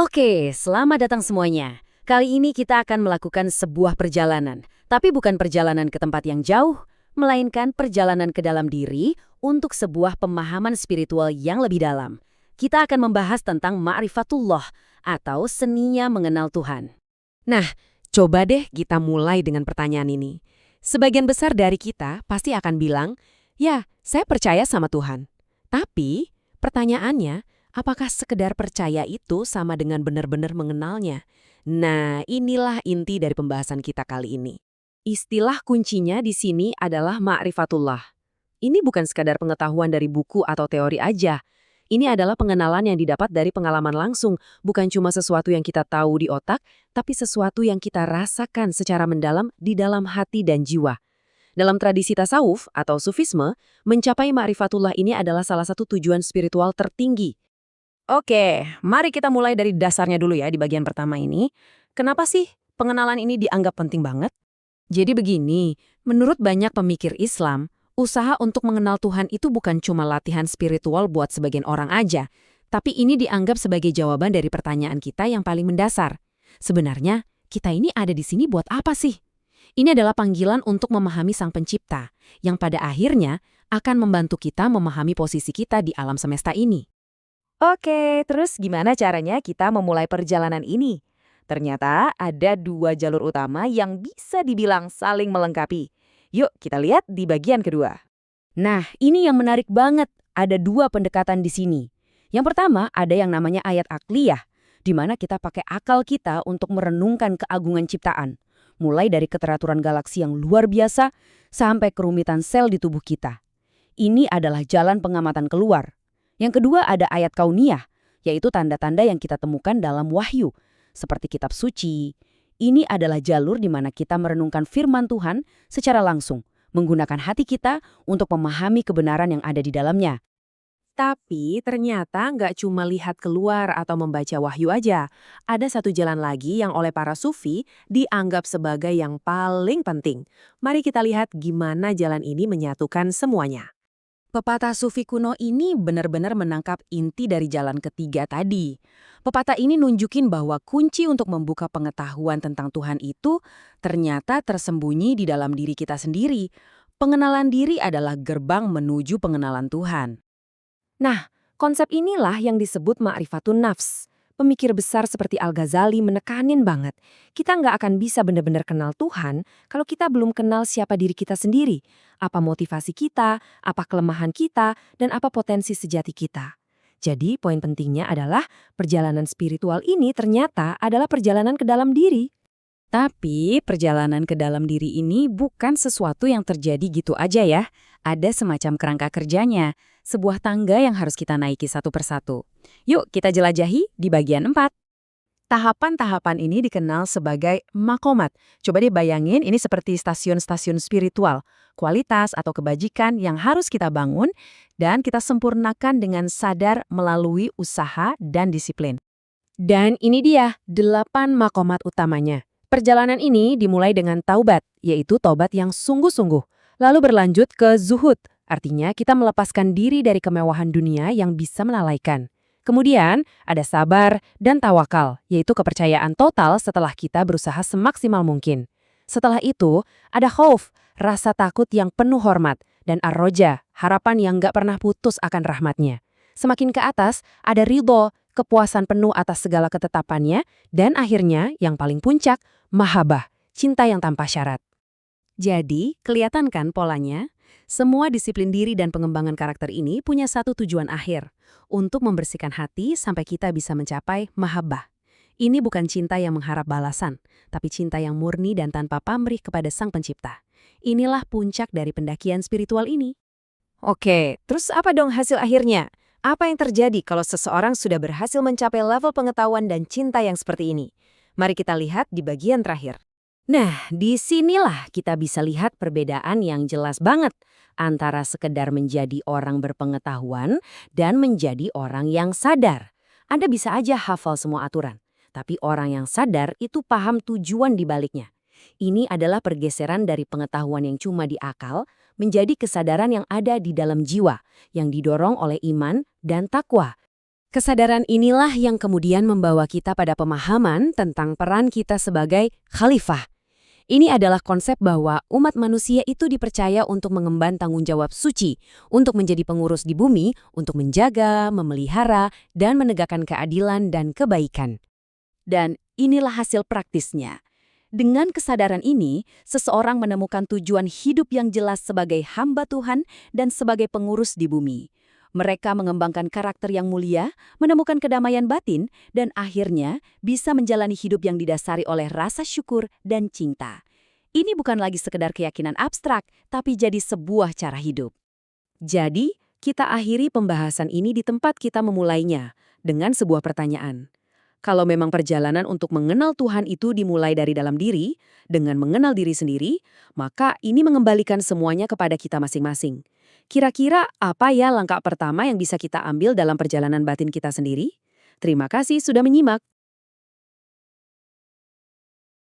Oke, selamat datang semuanya. Kali ini kita akan melakukan sebuah perjalanan, tapi bukan perjalanan ke tempat yang jauh, melainkan perjalanan ke dalam diri untuk sebuah pemahaman spiritual yang lebih dalam. Kita akan membahas tentang ma'rifatullah atau seninya mengenal Tuhan. Nah, coba deh kita mulai dengan pertanyaan ini. Sebagian besar dari kita pasti akan bilang, ya, saya percaya sama Tuhan. Tapi, pertanyaannya, apakah sekedar percaya itu sama dengan benar-benar mengenalnya? Nah, inilah inti dari pembahasan kita kali ini. Istilah kuncinya di sini adalah ma'rifatullah. Ini bukan sekadar pengetahuan dari buku atau teori aja. Ini adalah pengenalan yang didapat dari pengalaman langsung, bukan cuma sesuatu yang kita tahu di otak, tapi sesuatu yang kita rasakan secara mendalam di dalam hati dan jiwa. Dalam tradisi tasawuf atau sufisme, mencapai ma'rifatullah ini adalah salah satu tujuan spiritual tertinggi. Oke, mari kita mulai dari dasarnya dulu ya di bagian pertama ini. Kenapa sih pengenalan ini dianggap penting banget? Jadi begini, menurut banyak pemikir Islam, usaha untuk mengenal Tuhan itu bukan cuma latihan spiritual buat sebagian orang aja, tapi ini dianggap sebagai jawaban dari pertanyaan kita yang paling mendasar. Sebenarnya, kita ini ada di sini buat apa sih? Ini adalah panggilan untuk memahami Sang Pencipta, yang pada akhirnya akan membantu kita memahami posisi kita di alam semesta ini. Oke, terus gimana caranya kita memulai perjalanan ini? Ternyata ada dua jalur utama yang bisa dibilang saling melengkapi. Yuk kita lihat di bagian kedua. Nah, ini yang menarik banget. Ada dua pendekatan di sini. Yang pertama, ada yang namanya ayat akliyah, di mana kita pakai akal kita untuk merenungkan keagungan ciptaan, mulai dari keteraturan galaksi yang luar biasa sampai kerumitan sel di tubuh kita. Ini adalah jalan pengamatan keluar. Yang kedua ada ayat kauniyah, yaitu tanda-tanda yang kita temukan dalam wahyu, seperti kitab suci. Ini adalah jalur di mana kita merenungkan firman Tuhan secara langsung, menggunakan hati kita untuk memahami kebenaran yang ada di dalamnya. Tapi ternyata nggak cuma lihat keluar atau membaca wahyu aja. Ada satu jalan lagi yang oleh para sufi dianggap sebagai yang paling penting. Mari kita lihat gimana jalan ini menyatukan semuanya. Pepatah sufi kuno ini benar-benar menangkap inti dari jalan ketiga tadi. Pepatah ini nunjukin bahwa kunci untuk membuka pengetahuan tentang Tuhan itu ternyata tersembunyi di dalam diri kita sendiri. Pengenalan diri adalah gerbang menuju pengenalan Tuhan. Nah, konsep inilah yang disebut ma'rifatun nafs. Pemikir besar seperti Al-Ghazali menekanin banget. Kita nggak akan bisa benar-benar kenal Tuhan kalau kita belum kenal siapa diri kita sendiri, apa motivasi kita, apa kelemahan kita, dan apa potensi sejati kita. Jadi, poin pentingnya adalah perjalanan spiritual ini ternyata adalah perjalanan ke dalam diri. Tapi perjalanan ke dalam diri ini bukan sesuatu yang terjadi gitu aja ya. Ada semacam kerangka kerjanya, sebuah tangga yang harus kita naiki satu persatu. Yuk kita jelajahi di bagian 4. Tahapan-tahapan ini dikenal sebagai makomat. Coba deh bayangin ini seperti stasiun-stasiun spiritual, kualitas atau kebajikan yang harus kita bangun dan kita sempurnakan dengan sadar melalui usaha dan disiplin. Dan ini dia 8 makomat utamanya. Perjalanan ini dimulai dengan taubat, yaitu taubat yang sungguh-sungguh. Lalu berlanjut ke zuhud, artinya kita melepaskan diri dari kemewahan dunia yang bisa melalaikan. Kemudian ada sabar dan tawakal, yaitu kepercayaan total setelah kita berusaha semaksimal mungkin. Setelah itu ada khauf, rasa takut yang penuh hormat, dan ar-roja, harapan yang gak pernah putus akan rahmatnya. Semakin ke atas ada ridho, kepuasan penuh atas segala ketetapannya, dan akhirnya yang paling puncak, mahabbah, cinta yang tanpa syarat. Jadi, kelihatan kan polanya? Semua disiplin diri dan pengembangan karakter ini punya satu tujuan akhir, untuk membersihkan hati sampai kita bisa mencapai mahabbah. Ini bukan cinta yang mengharap balasan, tapi cinta yang murni dan tanpa pamrih kepada Sang Pencipta. Inilah puncak dari pendakian spiritual ini. Oke, terus apa dong hasil akhirnya? Apa yang terjadi kalau seseorang sudah berhasil mencapai level pengetahuan dan cinta yang seperti ini? Mari kita lihat di bagian terakhir. Nah, disinilah kita bisa lihat perbedaan yang jelas banget antara sekedar menjadi orang berpengetahuan dan menjadi orang yang sadar. Anda bisa aja hafal semua aturan, tapi orang yang sadar itu paham tujuan di baliknya. Ini adalah pergeseran dari pengetahuan yang cuma di akal menjadi kesadaran yang ada di dalam jiwa, yang didorong oleh iman dan takwa. Kesadaran inilah yang kemudian membawa kita pada pemahaman tentang peran kita sebagai khalifah. Ini adalah konsep bahwa umat manusia itu dipercaya untuk mengemban tanggung jawab suci, untuk menjadi pengurus di bumi, untuk menjaga, memelihara, dan menegakkan keadilan dan kebaikan. Dan inilah hasil praktisnya. Dengan kesadaran ini, seseorang menemukan tujuan hidup yang jelas sebagai hamba Tuhan dan sebagai pengurus di bumi. Mereka mengembangkan karakter yang mulia, menemukan kedamaian batin, dan akhirnya bisa menjalani hidup yang didasari oleh rasa syukur dan cinta. Ini bukan lagi sekedar keyakinan abstrak, tapi jadi sebuah cara hidup. Jadi, kita akhiri pembahasan ini di tempat kita memulainya, dengan sebuah pertanyaan. Kalau memang perjalanan untuk mengenal Tuhan itu dimulai dari dalam diri, dengan mengenal diri sendiri, maka ini mengembalikan semuanya kepada kita masing-masing. Kira-kira apa ya langkah pertama yang bisa kita ambil dalam perjalanan batin kita sendiri? Terima kasih sudah menyimak.